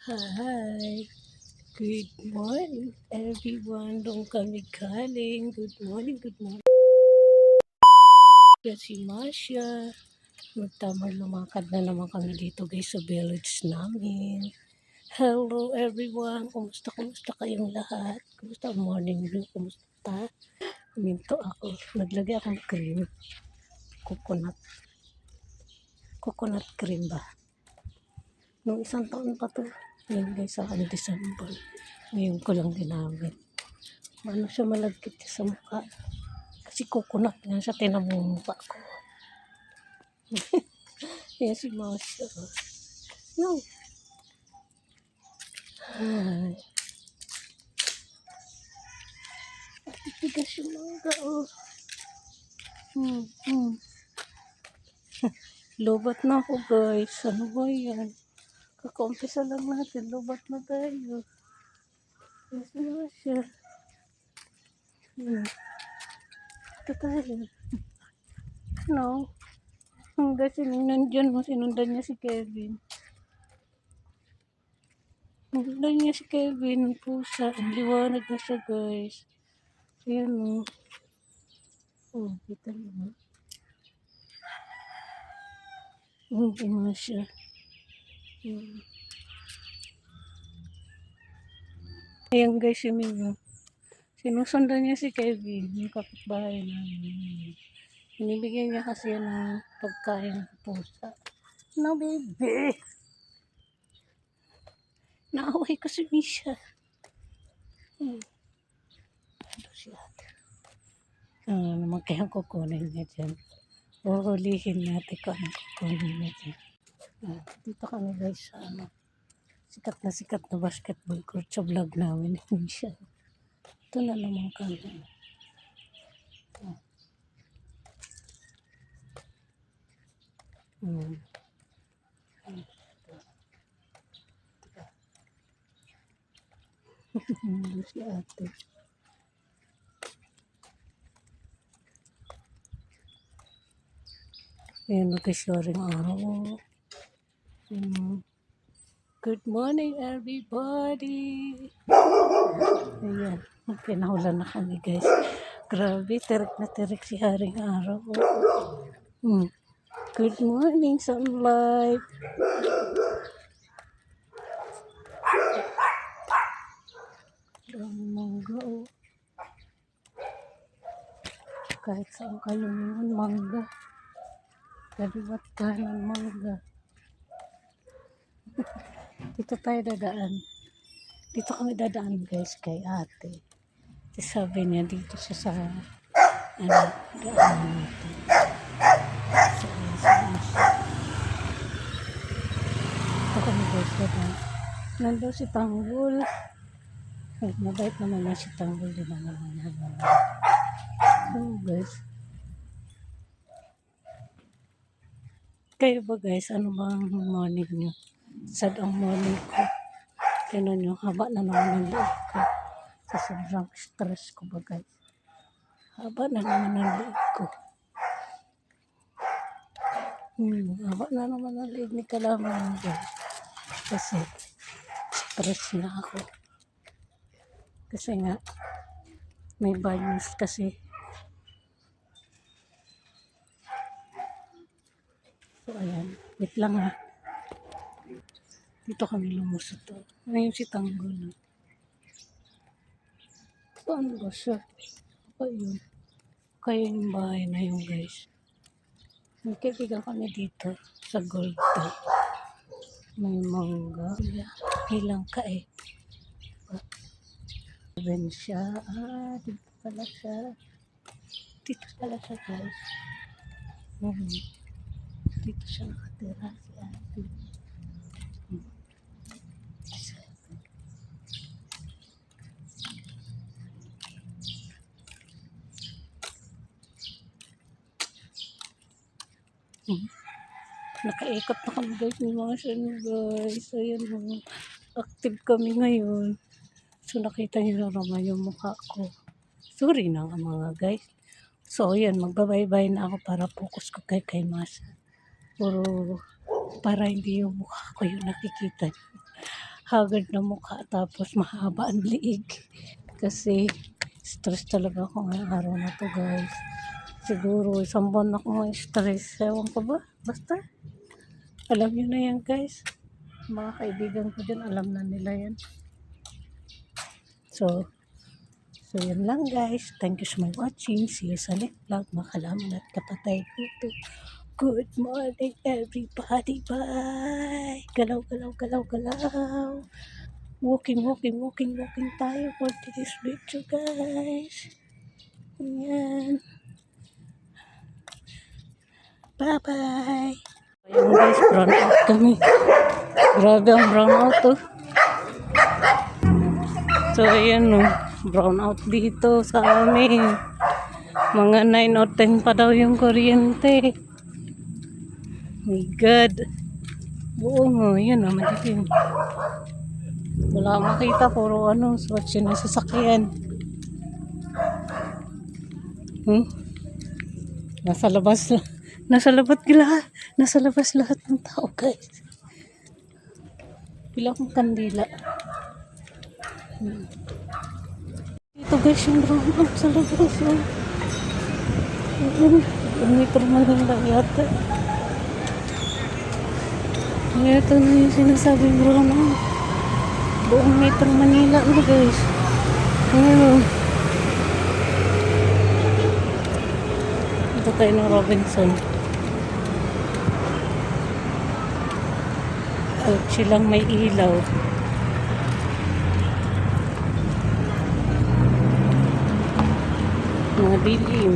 Hi, good morning everyone. Doon kami galing. Good morning, good morning. Yan si Masha. Magtamar lumakad na naman kami dito guys sa village namin. Hello everyone. Kumusta kayong lahat? Kumusta ang morning view? Kumusta? Minto ako. Naglagay akong cream. Coconut. Coconut cream ba? Nung isang taon pa to. Ngayon guys, sa December. Ngayon ko lang ginamit. Ano siya malagkit sa mukha. Kasi coconut nga siya, tinamumpa ko. Yan si Masha. No. Ay. Tigas yung mangga, oh. Hmm, hmm. Lobat na ako, guys. Ano ba yan? Kakaumpisa lang natin. Lobat na tayo. Yan si Masha. Hmm. Ito tayo. No. Hanggang sinundan niya si Kevin. Sinundan niya si Kevin, ng pusa. Ang liwanag na siya, guys. Ayan, oh. Oh, kita niyo. Hindi nga siya. Ayan guys, si Mio. Sinusundan niya si Kevin, yung kapitbahay namin. Binibigyan niya kasi yan ng pagkain ng pusa. No, baby! Naaway ko si Misha. Ano siya? Naman kaya kukunin niya dyan. Uhulihin natin kung anong kukunin niya dyan. Dito kami guys sa sikat na basketball court sa vlog namin. Misha. Ito na naman kami. Si ate. Ayan, nag-shoring araw. Good morning, everybody! Ayan, pinahulan na kami, guys. Grabe, tirik si Haring Araw. Good morning, sunlight! Mangga, oh. Kahit saan kayo naman, mangga. Kaliwat kanan, mangga. Dito tayo dadaan. Dito kami dadaan, guys, kay ate. Sabi niya, dito siya sa daan natin. Ito kami, guys, dadaan. Nandun si Tanggol. Mabait naman na si Tanggol, di ba naman naman. So, guys. Kayo ba, guys, ano ba ang morning nyo? Sad ang morning ko. Tinan nyo, haba na naman ang liit ko. Sa sobrang stress ko ba, guys. Haba na naman ang liit ko. Haba na naman ang liit ni Kalaman, guys. Kasi, stress na ako. Kasi nga, may virus kasi. So, ayan. Wait lang ha. Dito kami lumusot to. Ngayon si Tanggol. Saan ba siya? Ayun. Kaya yung bahay na yun, guys. Nagkaibigan kami dito sa Gold to. May mangga. Hilang ka eh. Ben siya. Dito pala siya. Dito pala siya, guys. Dito siya nakatira si ate. Nakaikot na kami, guys, ng mga siya, guys. Ayan, active kami ngayon. So, nakita niyo naman yung mukha ko. Sorry na nga mga guys. So, ayan, magbabay-bye na ako para focus ko kay Masha. Puro para hindi yung mukha ko yung nakikita niyo. haggard na mukha tapos mahaba ang liig. Kasi stress talaga ako ngayong araw na to guys. Siguro isang buwan ako ng stress. Ewan ko ba? Basta. Alam nyo na yan guys. Mga kaibigan ko dyan, alam na nila yan. So yun lang guys. Thank you so much for watching. See you sa next vlog. Makalaman at kapatay ko to. Good morning everybody. Bye. Galaw, galaw, galaw, galaw. Walking tayo for this video guys. Ayan. Bye-bye. Ayan guys, brown out kami. Grabe ang brown out oh. So ayan oh, brown out dito sa amin. Mga 9 or 10 pa daw yung kuryente. My God. Oo mo, yun oh, madilim. Wala makita, puro ano, swatch yun na sasakyan. Nasa labas lahat ng tao guys. Bilang kandila. Ito guys yung brown out sa labas. Metro Manila yata. Ito na yung sinasabing brown out. Buong Metro Manila na guys. Ito tayo ng Robinson. Kotse lang may ilaw. Mga dilim.